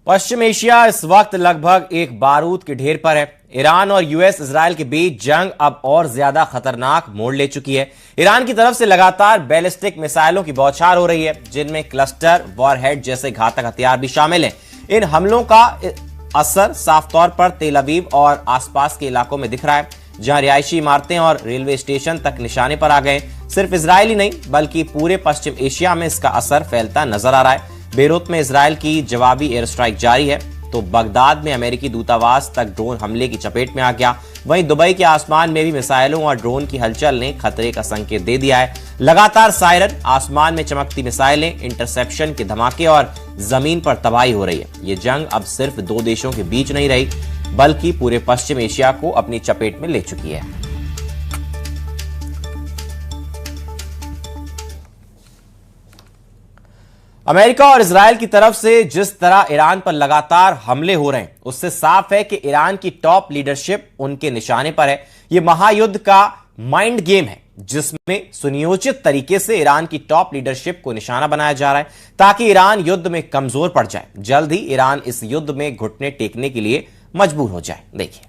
पश्चिम Asia इस वक्त लगभग एक बारूद के ढेर पर है। ईरान और यूएस इजराइल के बीच जंग अब और ज्यादा खतरनाक मोड़ ले चुकी है। ईरान की तरफ से लगातार बैलिस्टिक मिसाइलों की बौछार हो रही है, जिनमें क्लस्टर वॉरहेड जैसे घातक हथियार भी शामिल हैं। इन हमलों का असर साफ तौर पर तेल अवीव और आसपास के इलाकों में दिख रहा है, जहां रिहायशी इमारतें और रेलवे स्टेशन तक निशाने पर आ गए। सिर्फ इजराइल ही नहीं बल्कि पूरे पश्चिम एशिया में इसका असर फैलता नजर आ रहा है। बेरूत में इजराइल की जवाबी एयर स्ट्राइक जारी है, तो बगदाद में अमेरिकी दूतावास तक ड्रोन हमले की चपेट में आ गया। वहीं दुबई के आसमान में भी मिसाइलों और ड्रोन की हलचल ने खतरे का संकेत दे दिया है। लगातार सायरन, आसमान में चमकती मिसाइलें, इंटरसेप्शन के धमाके और जमीन पर तबाही हो रही है। ये जंग अब सिर्फ दो देशों के बीच नहीं रही, बल्कि पूरे पश्चिम एशिया को अपनी चपेट में ले चुकी है। अमेरिका और इजराइल की तरफ से जिस तरह ईरान पर लगातार हमले हो रहे हैं, उससे साफ है कि ईरान की टॉप लीडरशिप उनके निशाने पर है। यह महायुद्ध का माइंड गेम है, जिसमें सुनियोजित तरीके से ईरान की टॉप लीडरशिप को निशाना बनाया जा रहा है, ताकि ईरान युद्ध में कमजोर पड़ जाए। जल्द ही ईरान इस युद्ध में घुटने टेकने के लिए मजबूर हो जाए। देखिए,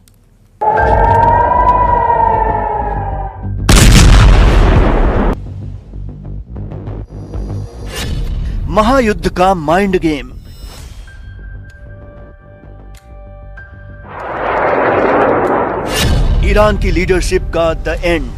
महायुद्ध का माइंड गेम। ईरान की लीडरशिप का द एंड।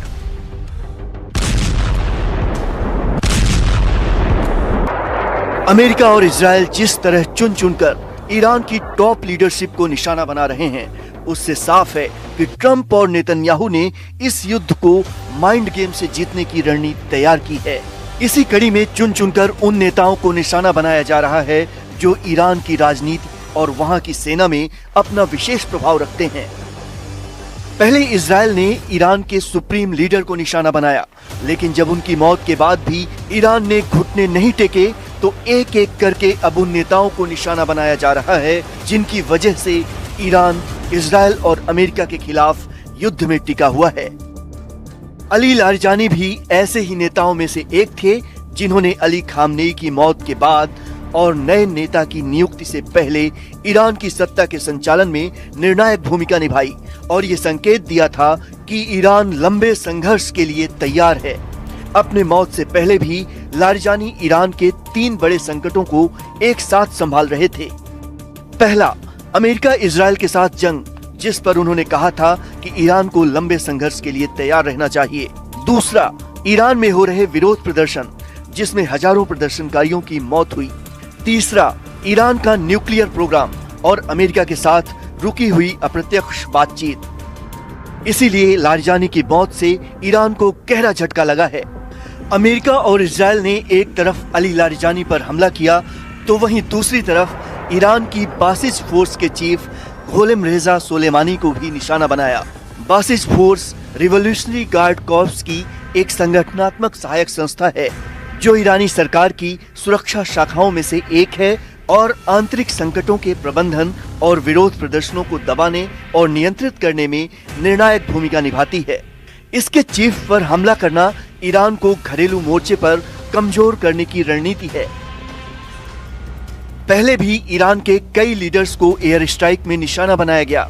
अमेरिका और इजराइल जिस तरह चुन चुनकर ईरान की टॉप लीडरशिप को निशाना बना रहे हैं, उससे साफ है कि ट्रंप और नेतन्याहू ने इस युद्ध को माइंड गेम से जीतने की रणनीति तैयार की है। इसी कड़ी में चुन चुनकर उन नेताओं को निशाना बनाया जा रहा है जो ईरान की राजनीति और वहां की सेना में अपना विशेष प्रभाव रखते हैं। पहले इजराइल ने ईरान के सुप्रीम लीडर को निशाना बनाया, लेकिन जब उनकी मौत के बाद भी ईरान ने घुटने नहीं टेके, तो एक एक करके अब उन नेताओं को निशाना बनाया जा रहा है जिनकी वजह से ईरान इजराइल और अमेरिका के खिलाफ युद्ध में टिका हुआ है। अली लारिजानी भी ऐसे ही नेताओं में से एक थे, जिन्होंने अली खामनेई की मौत के बाद और नए नेता की नियुक्ति से पहले ईरान की सत्ता के संचालन में निर्णायक भूमिका निभाई और ये संकेत दिया था कि ईरान लंबे संघर्ष के लिए तैयार है। अपने मौत से पहले भी लारिजानी ईरान के 3 बड़े संकटों को एक साथ संभाल रहे थे। पहला, अमेरिका इजराइल के साथ जंग, जिस पर उन्होंने कहा था कि ईरान को लंबे संघर्ष के लिए तैयार रहना चाहिए। दूसरा, ईरान में हो रहे विरोध प्रदर्शन, जिसमें हजारों प्रदर्शनकारियों की मौत हुई। तीसरा, ईरान का न्यूक्लियर प्रोग्राम और अमेरिका के साथ रुकी हुई अप्रत्यक्ष बातचीत। इसीलिए लारिजानी की मौत से ईरान को गहरा झटका लगा है। अमेरिका और इजराइल ने एक तरफ अली लारिजानी पर हमला किया, तो वहीं दूसरी तरफ ईरान की बासिज फोर्स के चीफ गोलेम रेजा सोलेमानी को भी निशाना बनाया। Basij force revolutionary guard corps की एक संगठनात्मक सहायक संस्था है, जो ईरानी सरकार की सुरक्षा शाखाओं में से एक है और आंतरिक संकटों के प्रबंधन और विरोध प्रदर्शनों को दबाने और नियंत्रित करने में निर्णायक भूमिका निभाती है। इसके चीफ पर हमला करना ईरान को घरेलू मोर्चे पर कमजोर करने की रणनीति है। पहले भी ईरान के कई लीडर्स को एयर स्ट्राइक में निशाना बनाया गया,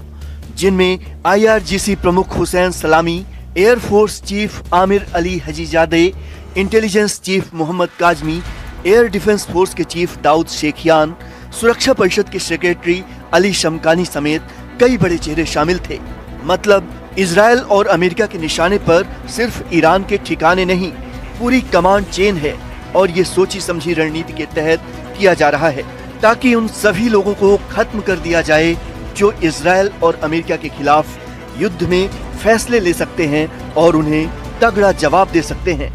जिनमें IRGC प्रमुख Hossein Salami, air force chief Amir Ali Hajizadeh, intelligence chief Mohammad Kazemi, air defence force के चीफ दाऊद शेखियान, सुरक्षा परिषद के सेक्रेटरी अली शमकानी समेत कई बड़े चेहरे शामिल थे। मतलब इजराइल और अमेरिका के निशाने पर सिर्फ ईरान के ठिकाने नहीं, पूरी कमांड चेन है और ये सोची समझी रणनीति के तहत किया जा रहा है, ताकि उन सभी लोगों को खत्म कर दिया जाए जो इजराइल और अमेरिका के खिलाफ युद्ध में फैसले ले सकते हैं और उन्हें तगड़ा जवाब दे सकते हैं।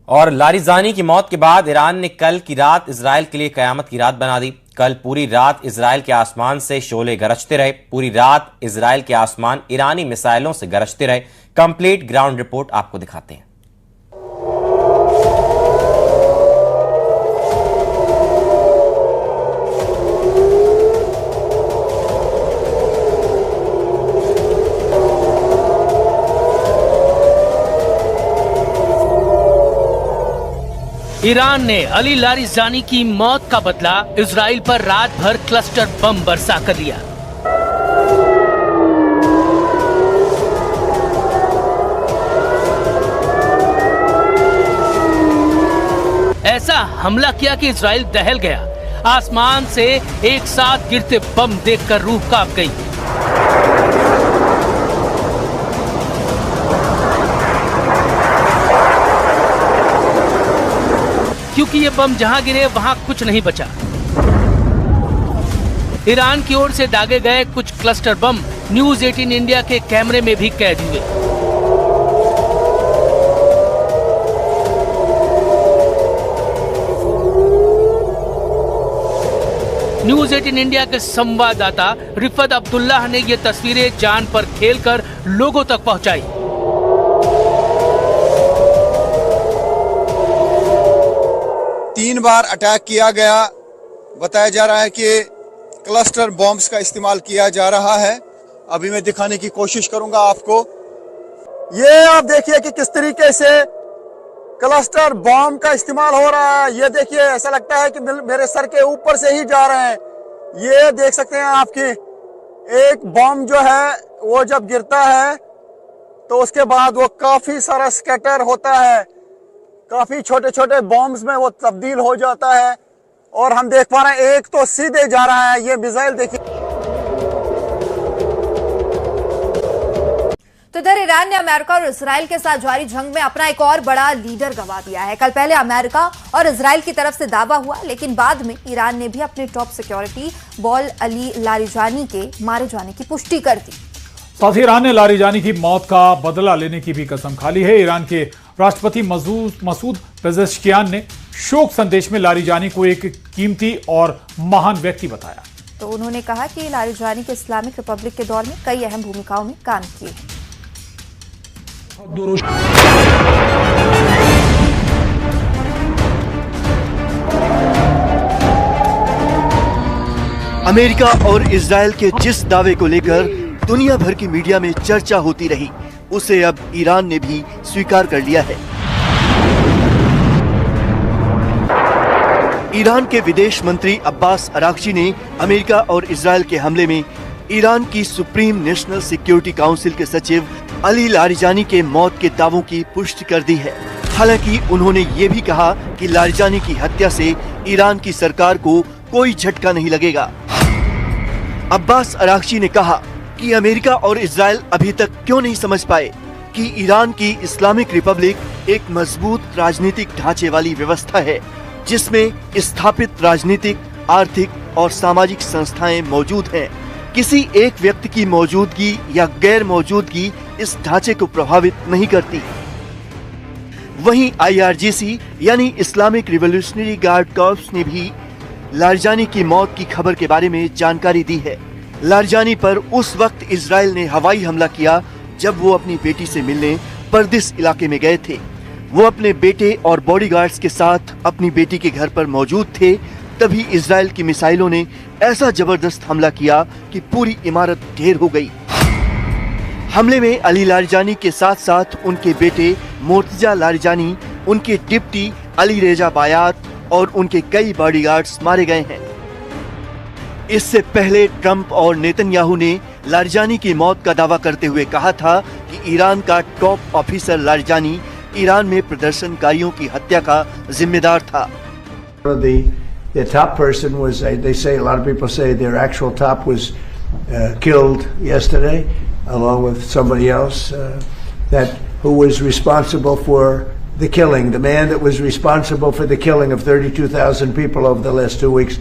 और लारिजानी की मौत के बाद ईरान ने कल की रात इजराइल के लिए कयामत की रात बना दी। कल पूरी रात इजराइल के आसमान से शोले गरजते रहे। पूरी रात इजराइल के आसमान ईरानी मिसाइलों से गरजते रहे। कंप्लीट ग्राउंड रिपोर्ट आपको दिखाते हैं। ईरान ने अली लारिजानी की मौत का बदला इजराइल पर रात भर क्लस्टर बम बरसा कर लिया। ऐसा हमला किया कि इजराइल दहल गया। आसमान से एक साथ गिरते बम देखकर रूह कांप गई। क्योंकि ये बम जहां गिरे वहां कुछ नहीं बचा। ईरान की ओर से दागे गए कुछ क्लस्टर बम न्यूज 18 इंडिया के कैमरे में भी कैद हुए। न्यूज 18 इंडिया के संवाददाता रिफत अब्दुल्लाह ने ये तस्वीरें जान पर खेलकर लोगों तक पहुंचाई। तीन बार अटैक किया गया। बताया जा रहा है कि क्लस्टर बॉम्ब्स का इस्तेमाल किया जा रहा है। अभी मैं दिखाने की कोशिश करूंगा आपको। ये आप देखिए कि किस तरीके से क्लस्टर बॉम्ब का इस्तेमाल हो रहा है। ये देखिए, ऐसा लगता है कि मेरे सर के ऊपर से ही जा रहे हैं। ये देख सकते हैं आपकी एक बॉम्ब जो है वो जब गिरता है तो उसके बाद वो काफी सारा स्कैटर होता है, काफी छोटे छोटे बॉम्ब्स में वो तब्दील हो जाता है। और हम देख पा रहे हैं एक तो सीधे जा रहा है। ये मिसाइल देखिए। तो इधर ईरान ने अमेरिका और इजराइल के साथ जारी जंग में अपना एक और बड़ा लीडर गंवा दिया है। कल पहले अमेरिका और इजराइल की तरफ से दावा हुआ, लेकिन बाद में ईरान ने भी अपने top security ball Ali Larijani के मारे जाने की पुष्टि कर दी। साथ ही ईरान ने लारिजानी की मौत का बदला लेने की भी कसम खा ली है। ईरान के राष्ट्रपति मसूद पेजेश्कियान ने शोक संदेश में लारिजानी को एक कीमती और महान व्यक्ति बताया। तो उन्होंने कहा कि लारिजानी के इस्लामिक रिपब्लिक के दौर में कई अहम भूमिकाओं में काम किए। अमेरिका और इजराइल के जिस दावे को लेकर दुनिया भर की मीडिया में चर्चा होती रही, उसे अब ईरान ने भी स्वीकार कर लिया है। ईरान के विदेश मंत्री अब्बास अरागची ने अमेरिका और इजराइल के हमले में ईरान की सुप्रीम नेशनल सिक्योरिटी काउंसिल के सचिव अली लारिजानी के मौत के दावों की पुष्टि कर दी है। हालांकि उन्होंने ये भी कहा कि लारिजानी की हत्या से ईरान की सरकार को कोई झटका नहीं लगेगा। अब्बास अरागची ने कहा कि अमेरिका और इजराइल अभी तक क्यों नहीं समझ पाए कि ईरान की इस्लामिक रिपब्लिक एक मजबूत राजनीतिक ढांचे वाली व्यवस्था है, जिसमें स्थापित राजनीतिक, आर्थिक और सामाजिक संस्थाएं मौजूद हैं। किसी एक व्यक्ति की मौजूदगी या गैर मौजूदगी इस ढांचे को प्रभावित नहीं करती। वहीं IRGC यानी इस्लामिक रिवॉल्यूशनरी गार्ड कॉर्प्स ने भी लारिजानी की मौत की खबर के बारे में जानकारी दी है। लारिजानी पर उस वक्त इजराइल ने हवाई हमला किया जब वो अपनी बेटी से मिलने परदिस इलाके में गए थे। वो अपने बेटे और बॉडीगार्ड्स के साथ अपनी बेटी के घर पर मौजूद थे। तभी इजराइल की मिसाइलों ने ऐसा जबरदस्त हमला किया कि पूरी इमारत ढेर हो गई। हमले में अली लारिजानी के साथ साथ उनके बेटे मोर्तजा लारिजानी, उनके डिप्टी अली रेजा बायात और उनके कई बॉडीगार्ड्स मारे गए हैं। इससे पहले ट्रंप और नेतन्याहू ने लारिजानी की मौत का दावा करते हुए कहा था कि ईरान का टॉप ऑफिसर लारिजानी ईरान में प्रदर्शनकारियों की हत्या का जिम्मेदार था। The top person was, they say, a lot of people say their actual top was killed yesterday, along with somebody else who was responsible for the killing. The man that was responsible for the killing of 32,000 people over the last 2 weeks,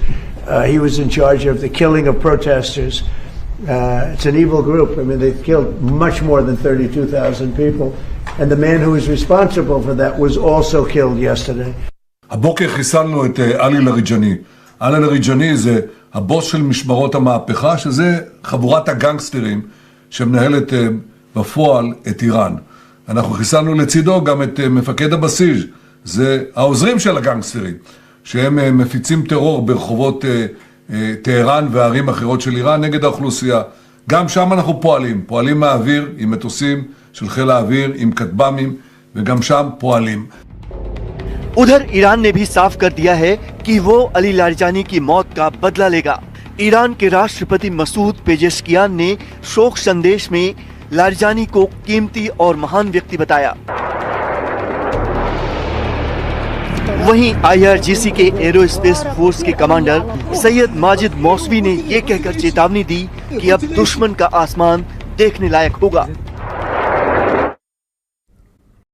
he was in charge of the killing of protesters. It's an evil group. I mean, they've killed much more than 32,000 people. And the man who was responsible for that was also killed yesterday. הבוקר חיסלנו את אלי לאריג'אני. אלי לאריג'אני זה הבוס של משמרות המהפכה, שזה חבורת הגנגסטרים שמנהלת בפועל את איראן. אנחנו חיסלנו לצידו גם את מפקד הבסיס, זה העוזרים של הגנגסטרים, שהם מפיצים טרור ברחובות טהרן וערים אחרות של איראן נגד האוכלוסייה. גם שם אנחנו פועלים מהאוויר עם מטוסים של חיל האוויר, עם כטב"מים, וגם שם פועלים. उधर Iran ने भी साफ कर दिया है कि वो Ali Larijani की मौत का बदला लेगा। ईरान के राष्ट्रपति मसूद पेजेश्कियान ने शोक संदेश में लारिजानी को कीमती और महान व्यक्ति बताया। वहीं IRGC के एरोस्पेस फोर्स के कमांडर सैयद माजिद मौसवी ने ये कहकर चेतावनी दी कि अब दुश्मन का आसमान देखने लायक होगा।